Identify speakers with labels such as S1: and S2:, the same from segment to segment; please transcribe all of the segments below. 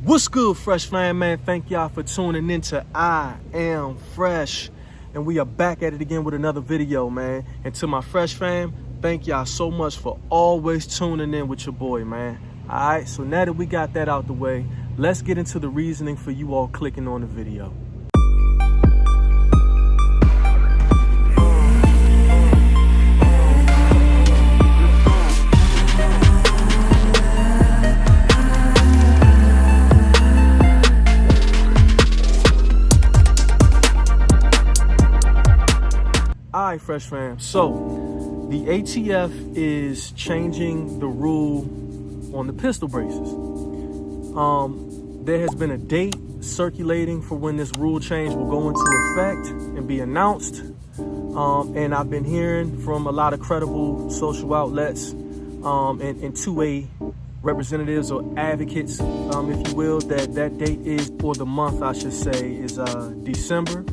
S1: What's good, Fresh Fam, man? Thank y'all for tuning into I Am Fresh. And we are back at it again with another video, man. And to my Fresh Fam, thank y'all so much for always tuning in with your boy, man. All right, so now that we got that out the way, let's get into the reasoning for you all clicking on the video. All right, Fresh Fam. So the ATF is changing the rule on the pistol braces. There has been a date circulating for when this rule change will go into effect and be announced. And I've been hearing from a lot of credible social outlets and 2A representatives or advocates, if you will, that date is, or the month I should say, is December.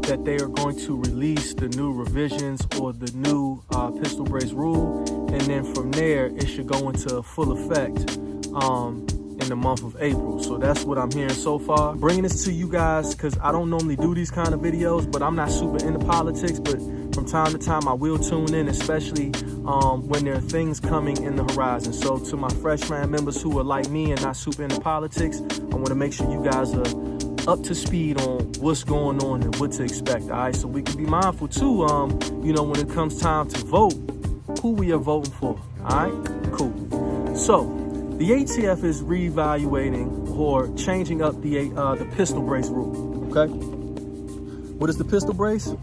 S1: That they are going to release the new revisions or the new pistol brace rule, and then from there it should go into full effect in the month of April. So that's what I'm hearing so far. Bringing this to you guys because I don't normally do these kind of videos, but I'm not super into politics, but from time to time I will tune in, especially when there are things coming in the horizon. So to my Fresh Fam members who are like me and not super into politics, I want to make sure you guys are up to speed on what's going on and what to expect. All right, so we can be mindful too, you know, when it comes time to vote, who we are voting for. All right, cool. So the ATF is reevaluating or changing up the pistol brace rule. Okay, what is the pistol brace?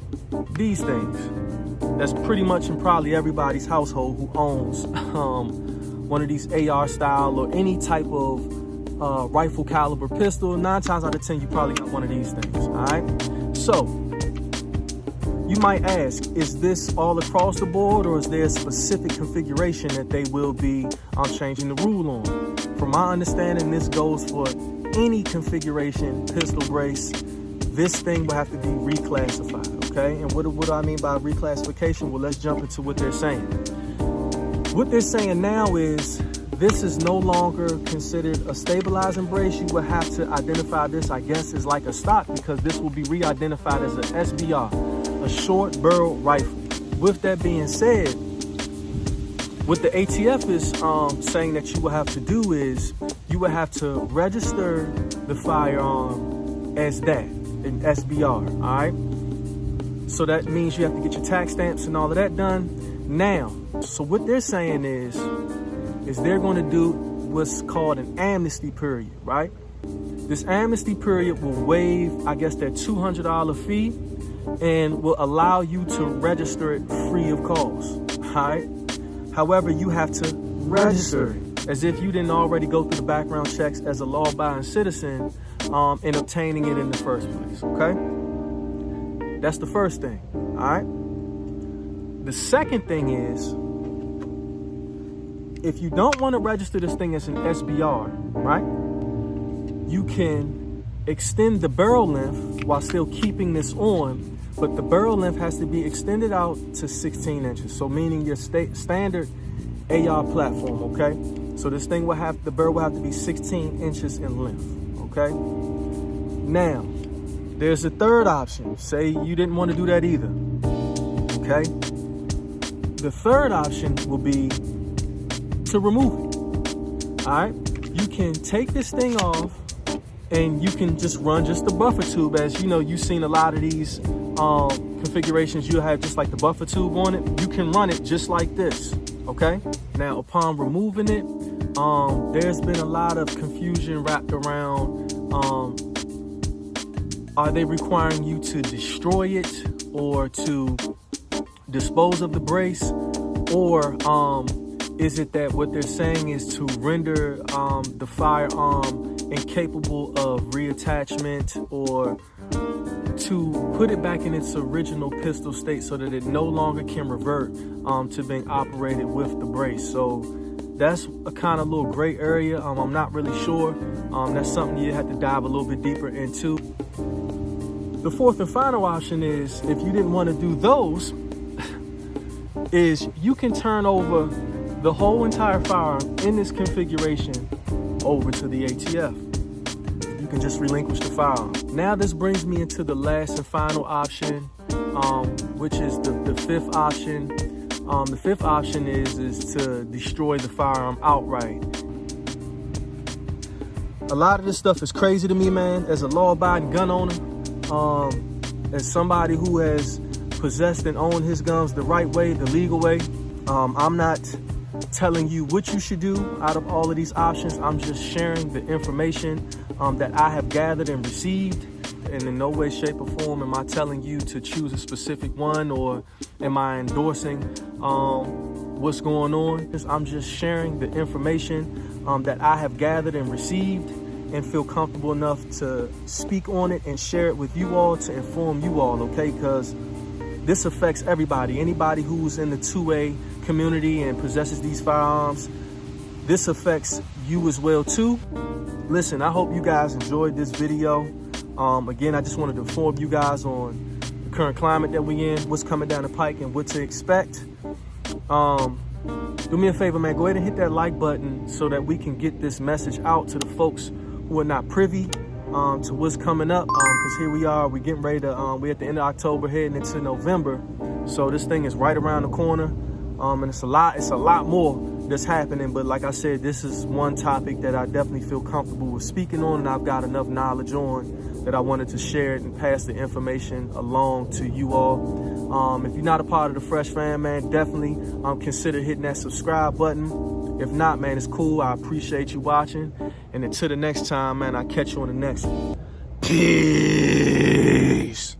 S1: These things that's pretty much in probably everybody's household who owns one of these AR style or any type of rifle caliber pistol. 9 times out of 10 you probably got one of these things. All right, so you might ask, is this all across the board, or is there a specific configuration that they will be changing the rule on? From my understanding, this goes for any configuration pistol brace. This thing will have to be reclassified. Okay, and what do I mean by reclassification? Well, let's jump into what they're saying. What they're saying now is this is no longer considered a stabilizing brace. You will have to identify this, I guess, as like a stock, because this will be re-identified as an SBR, a short barrel rifle. With that being said, what the ATF is saying that you will have to do is you will have to register the firearm as that, an SBR, all right? So that means you have to get your tax stamps and all of that done now. So what they're saying is they're going to do what's called an amnesty period, right? This amnesty period will waive, I guess, that $200 fee and will allow you to register it free of cost, all right? However, you have to register it as if you didn't already go through the background checks as a law-abiding citizen in obtaining it in the first place, okay? That's the first thing, all right? The second thing is, if you don't want to register this thing as an SBR, right, you can extend the barrel length while still keeping this on, but the barrel length has to be extended out to 16 inches. So meaning your standard AR platform, okay? So this thing the barrel will have to be 16 inches in length, okay? Now, there's a third option. Say you didn't want to do that either, okay? The third option will be to remove it. All right, you can take this thing off and you can just run just the buffer tube. As you know, you've seen a lot of these configurations, you have just like the buffer tube on it. You can run it just like this. Okay, now upon removing it, there's been a lot of confusion wrapped around are they requiring you to destroy it or to dispose of the brace, or is it that what they're saying is to render the firearm incapable of reattachment, or to put it back in its original pistol state so that it no longer can revert to being operated with the brace? So that's a kind of little gray area. I'm not really sure. That's something you have to dive a little bit deeper into. The fourth and final option is, if you didn't want to do those, is you can turn over the whole entire firearm in this configuration over to the ATF. You can just relinquish the firearm. Now this brings me into the last and final option, which is the fifth option. The fifth option is to destroy the firearm outright. A lot of this stuff is crazy to me, man. As a law-abiding gun owner, as somebody who has possessed and owned his guns the right way, the legal way, I'm not telling you what you should do out of all of these options. I'm just sharing the information that I have gathered and received. And in no way, shape, or form am I telling you to choose a specific one, or am I endorsing what's going on. I'm just sharing the information that I have gathered and received, and feel comfortable enough to speak on it and share it with you all to inform you all, okay? Because this affects everybody. Anybody who's in the 2A community and possesses these firearms, this affects you as well too. Listen, I hope you guys enjoyed this video. Again, I just wanted to inform you guys on the current climate that we in, what's coming down the pike, and what to expect. Do me a favor, man, go ahead and hit that like button so that we can get this message out to the folks who are not privy to what's coming up. Because here we are, we're getting ready to, we're at the end of October, heading into November. So this thing is right around the corner. And it's a lot more that's happening. But like I said, this is one topic that I definitely feel comfortable with speaking on, and I've got enough knowledge on that I wanted to share it and pass the information along to you all. If you're not a part of the Fresh Fam, man, definitely consider hitting that subscribe button. If not, man, it's cool. I appreciate you watching. And until the next time, man, I'll catch you on the next one. Peace.